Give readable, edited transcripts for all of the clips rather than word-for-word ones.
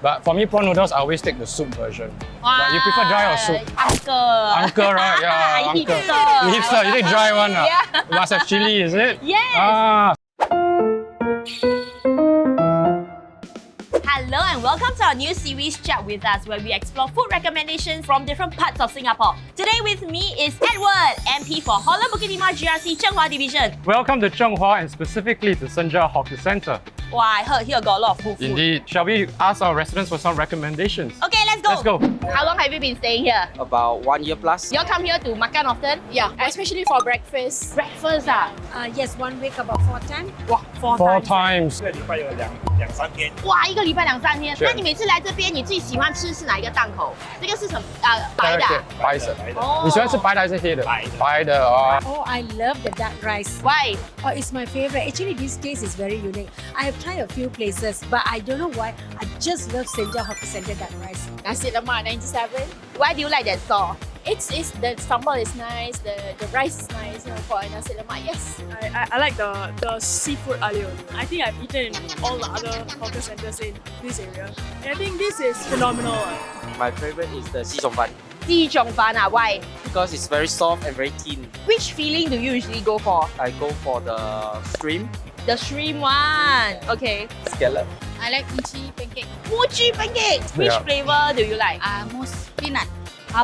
But for me, prawn noodles, I always take the soup version. But you prefer dry or soup? Uncle, right? Yeah, uncle. Hipster. You hipster, you take dry one. Yeah. You must have chili, is it? Yes. Ah. Hello and welcome to our new series Chat with Us, where we explore food recommendations from different parts of Singapore. Today with me is Edward, MP for Holland Bukit Timah GRC Zhenghua Division. Welcome to Zhenghua and specifically to Segar Hawker Centre. Wow, I heard here got a lot of good food. Indeed. Shall we ask our residents for some recommendations? Okay, let's go. Let's go. How long have you been staying here? About 1 year plus. You all come here to makan often? Yeah, especially for breakfast. Breakfast Yes, 1 week about 4 times. Wow, four Four times. times. 1个礼拜有两三天。哇，一个礼拜2、3天。是那你每次来这边，你最喜欢吃是哪一个档口？这个是什么？白的啊。白色。哦你喜欢吃白的还是黑的？白的。白的哦。 Oh, I love the duck rice. Why? Oh, it's my favorite. Actually, this taste is very unique. I have tried a few places, but I don't know why. I just love Segar Hawker Centre duck rice. Nasi lemak 97. Why do you like that store? It's the sambal is nice, the rice is nice, for nasi lemak. Yes. I like the seafood aglio. I think I've eaten in all the other hawker centers in this area. And I think this is phenomenal. My favorite is the 鸡种饭 Ji Zhong Fan Why? because it's very soft and very thin. Which filling do you usually go for? I go for the shrimp, The shrimp one. Okay. scallop. I like mochi pancake. Mochi pancake. Which Yeah. flavor do you like? Most peanut.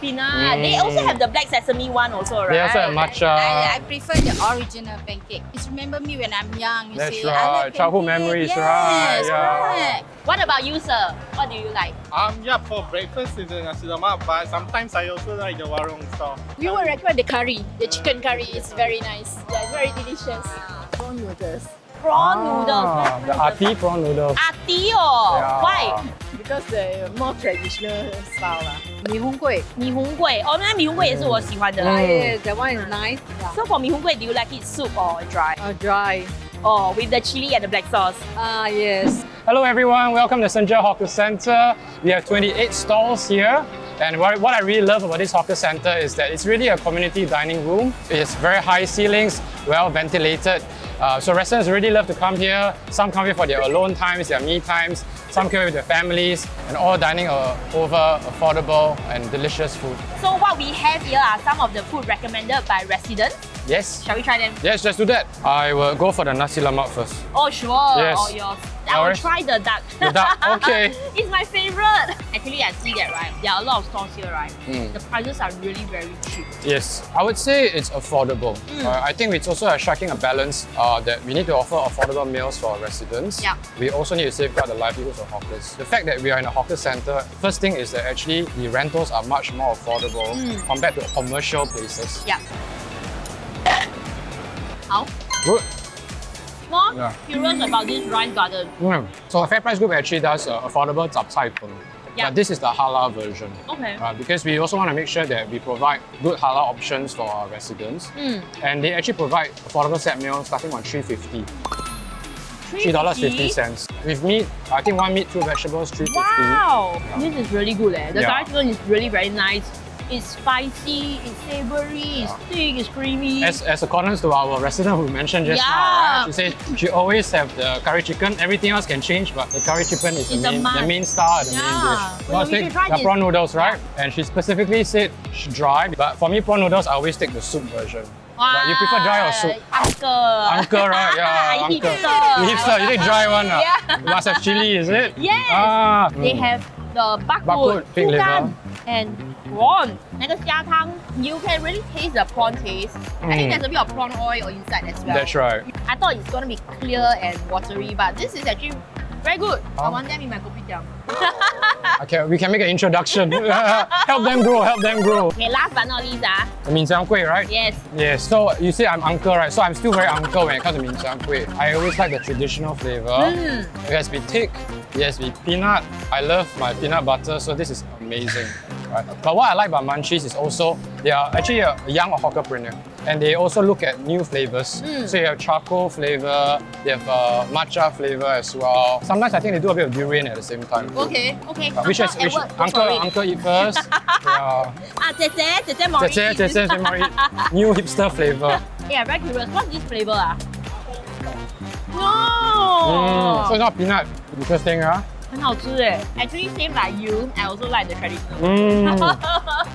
Peanut. They also have the black sesame one also, right? They also have matcha. I prefer the original pancake. It's remember me when I'm young. You That's see, right. I like Childhood pancake. memories, yes, right? Yeah. correct. What about you, sir? What do you like? Yeah, for breakfast is the nasi lemak, but sometimes I also like the warung style. We will recommend the curry. The chicken curry is very nice. Yeah, it's very delicious. Prawn noodles. Prawn noodles. The Ati prawn noodles. Ati oh. Yeah. Why? Because the more traditional style. Mee Hoon Kueh. 米红粿. Oh, 那米红粿也是我喜欢的。 Yes, that one is nice. So for 米红粿, do you like it soup or dry? Dry. Or with the chili and the black sauce? Yes. Hello everyone, welcome to Segar Hawker Centre. We have 28 stalls here. And what I really love about this hawker centre is that it's really a community dining room. It's very high ceilings, well ventilated. So residents really love to come here. Some come here for their alone times, their me times. Some come here with their families and all dining over affordable and delicious food. So what we have here are some of the food recommended by residents. Yes? Shall we try them? Yes, let's do that. I will go for the nasi lemak first. Oh, sure. Yes. Oh, yours. I will Ours? try the duck. The duck, okay. It's my favorite. Actually, I see that, right? There are a lot of stores here, right? Mm. The prices are really very cheap. Yes, I would say it's affordable. I think it's also striking a balance that we need to offer affordable meals for our residents. Yeah. We also need to safeguard the livelihoods of hawkers. The fact that we are in a hawker centre, first thing is that actually the rentals are much more affordable compared to commercial places. Yeah. How? Good. More Yeah. curious about this rice garden. So Fair Price Group actually does affordable zap cai png. Yeah. But this is the halal version. Okay. Because we also want to make sure that we provide good halal options for our residents. And they actually provide affordable set meals starting on $3.50. $3.50. With meat, I think one meat, 2 vegetables, $3.50. Wow! This is really good. The Yeah. curry chicken is really very nice. It's spicy, it's savory, it's thick, it's creamy. As accordance to our resident who mentioned just now, Yeah. right? She said she always have the curry chicken. Everything else can change, but the curry chicken is It's the a main, must. the main star, the Yeah. main dish. Well, we should try the this. prawn noodles, right? And she specifically said dry, but for me, prawn noodles, I always take the soup version. But you prefer dry or soup? Uncle, right? Yeah, uncle. Hipster. You hipster, you take dry one. Yeah. You must have chili, is it? Yes. They have the Bak bakut, kut, pig liver. and prawn. 那个虾汤, you can really taste the prawn taste. I think there's a bit of prawn oil inside as well. That's right. I thought it's gonna be clear and watery, but this is actually very good. I want them in my kopitiam. Okay, we can make an introduction. Help them grow, help them grow. Okay, last but not least, The Min Jiang Kueh, right? yes. Yes, so you say I'm uncle, right? So I'm still very uncle when it comes to Min Jiang Kueh. I always like the traditional flavor. It has to be thick, it has to be peanut. I love my peanut butter, so this is amazing. Right? But what I like about Munchies is also they are actually a young hawkerpreneur, and they also look at new flavors. So you have charcoal flavor, they have matcha flavor as well. Sometimes I think they do a bit of durian at the same time. Okay. Which Edward, go for it. uncle eat first. Yeah. 姐姐 Maureen. 姐姐 new hipster flavor. Yeah, very curious. What's this flavor? So No. it's not peanut. Interesting, huh? 很好吃哎。Actually, same like you, I also like the traditional.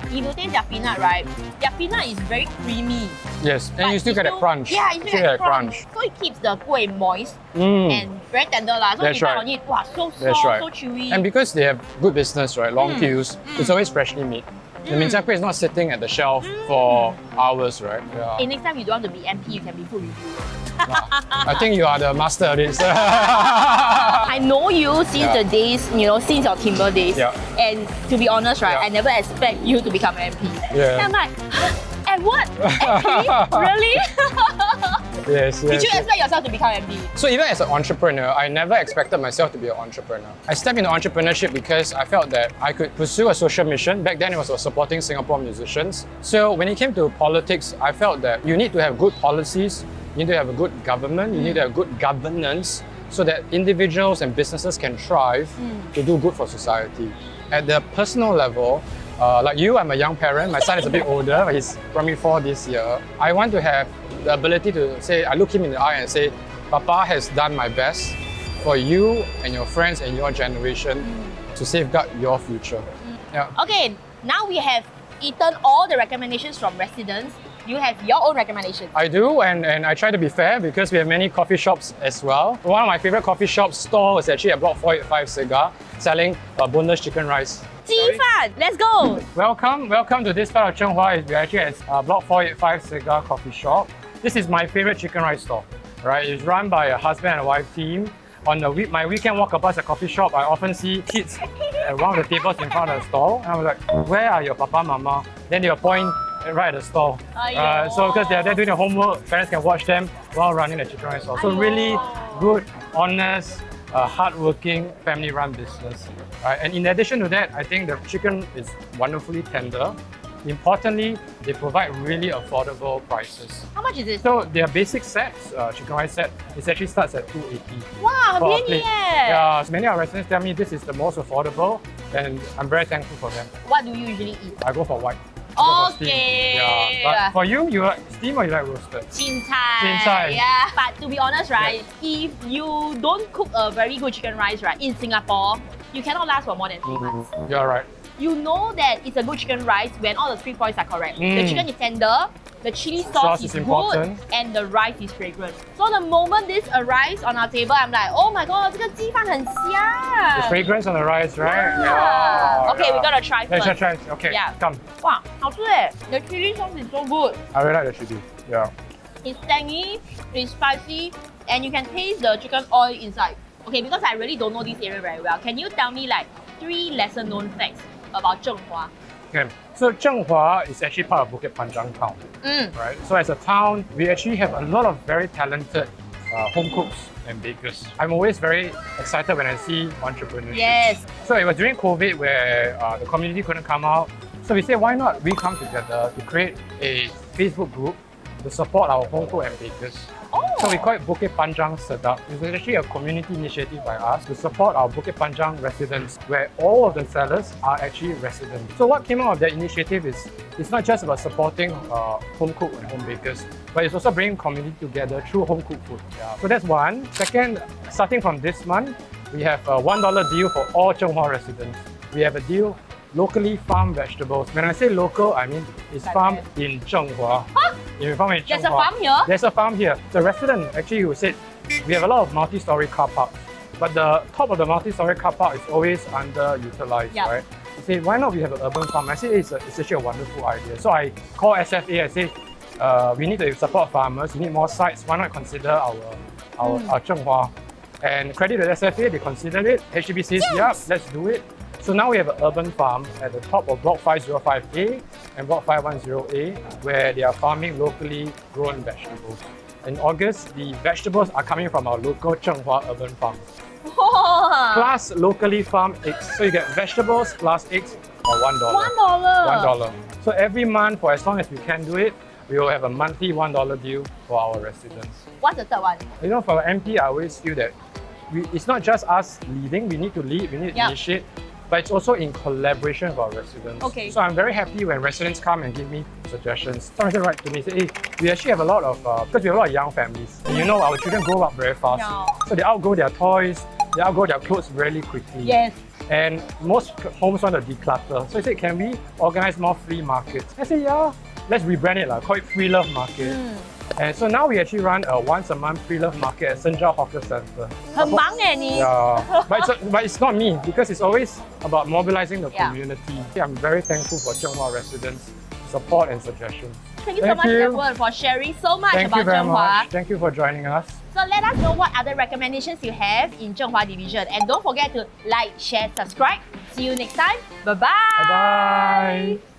If you taste their peanut, right? Their peanut is very creamy. Yes, and but you still it's get that crunch. Yeah, you still get that crunch. So it keeps the kueh moist and very tender lah. So That's you bite right. on it, wow, so That's soft, right. so chewy. And because they have good business, right, long queues, it's always freshly made. The MissTamChiak is not sitting at the shelf for hours, right? Yeah. Hey, next time you don't want to be MP, you can be food reviewer. I think you are the master of this. I know you since the days, since your timber days. Yeah. And to be honest, right, Yeah. I never expect you to become an MP. Yeah. And I'm like, Edward? MP? Really? Yes, Did you yes. expect yourself to become MP? So even as an entrepreneur, I never expected myself to be an entrepreneur. I stepped into entrepreneurship because I felt that I could pursue a social mission. Back then it was supporting Singapore musicians. So when it came to politics, I felt that you need to have good policies, you need to have a good government, you need to have good governance so that individuals and businesses can thrive to do good for society. At the personal level, like you, I'm a young parent. My son is a bit older, he's primary 4 this year. I want to have the ability to say, I look him in the eye and say, Papa has done my best for you and your friends and your generation to safeguard your future. Yeah. Okay, now we have eaten all the recommendations from residents. You have your own recommendations. I do, and I try to be fair because we have many coffee shops as well. One of my favorite coffee shops store is actually at Block 485 Segar, selling boneless chicken rice. 鸡饭, let's go! Welcome to this part of Zhenghua. We're actually at Block 485 Segar coffee shop. This is my favorite chicken rice store. Right, it's run by a husband and wife team. On my weekend walk past a coffee shop, I often see kids at one of the tables in front of the stall. And I was like, where are your papa, mama? Then they will point right at the stall. So because they're there doing their homework, parents can watch them while running the chicken rice stall. So really good, honest, hardworking, family-run business. Right? And in addition to that, I think the chicken is wonderfully tender. Importantly, they provide really affordable prices. How much is it? So their basic sets, chicken rice set, it actually starts at 280. Wow, for a really? plate. Yeah, so many of our residents tell me this is the most affordable, and I'm very thankful for them. What do you usually eat? I go for white. I go for steam. Okay. Yeah. But for you like steam or you like roasted? 青菜. 青菜. Yeah. But to be honest, right, if you don't cook a very good chicken rice, right, in Singapore, you cannot last for more than 3 months. You're right. You know that it's a good chicken rice when all the 3 points are correct. The chicken is tender, the chili sauce is good, important. and the rice is fragrant. So the moment this arrives on our table, I'm like, oh my god, 这个鸡饭很香. The fragrance on the rice, right? Yeah. Okay, we gotta try Let's first. try. Okay, Yeah. come. Wow, 好吃耶. The chili sauce is so good. I really like the chili. Yeah. It's tangy, it's spicy, and you can taste the chicken oil inside. Okay, because I really don't know this area very well, can you tell me like 3 lesser known facts about Zhenghua? Okay. So Zhenghua is actually part of Bukit Panjang town, right? So as a town, we actually have a lot of very talented home cooks and bakers. I'm always very excited when I see entrepreneurship. Yes. So it was during COVID where the community couldn't come out. So we said, why not we come together to create a Facebook group to support our home cook and bakers. So we call it Bukit Panjang Sedap. It's actually a community initiative by us to support our Bukit Panjang residents, where all of the sellers are actually residents. So what came out of that initiative is, it's not just about supporting home cook and home bakers, but it's also bringing community together through home cooked food. Yeah. So that's one. Second, starting from this month, we have a $1 deal for all Zhenghua residents. We have a deal locally farmed vegetables. When I say local, I mean it's farmed in Zhenghua. There's a farm here? There's a farm here. The resident actually who said we have a lot of multi-story car parks, but the top of the multi-story car park is always underutilized, right? He said, why not we have an urban farm? I said it's actually a wonderful idea. So I call SFA, I say, we need to support farmers, we need more sites, why not consider our Zhenghua? And credit to SFA, they considered it. HDB says, yeah, let's do it. So now we have an urban farm at the top of Block 505A and Block 510A, where they are farming locally grown vegetables. In August, the vegetables are coming from our local Zhenghua urban farm. Plus locally farmed eggs. So you get vegetables plus eggs for $1. $1. So every month, for as long as we can do it, we will have a monthly $1 deal for our residents. What's the third one? You know, for MP, I always feel that it's not just us leading, we need to lead, we need to initiate, but it's also in collaboration with our residents. Okay. So I'm very happy when residents come and give me suggestions. Some residents write to me, say, hey, we actually have a lot of, because we have a lot of young families. And you know, our children grow up very fast. So they outgrow their toys, they outgrow their clothes really quickly. Yes. And most homes want to declutter. So I said, can we organize more flea markets? I said, yeah, let's rebrand it, call it Free Love Market. And so now we actually run a once a month free love market at Zhenghua Hawker Center. 很忙耶你。 Yeah, but it's not me because it's always about mobilizing the Yeah. community. I'm very thankful for Zhenghua residents' support and suggestions. Thank you so much, Edward, for sharing so much Thank you about very Zhenghua. much. Thank you for joining us. So let us know what other recommendations you have in Zhenghua division. And don't forget to like, share, subscribe. See you next time. Bye-bye. Bye-bye.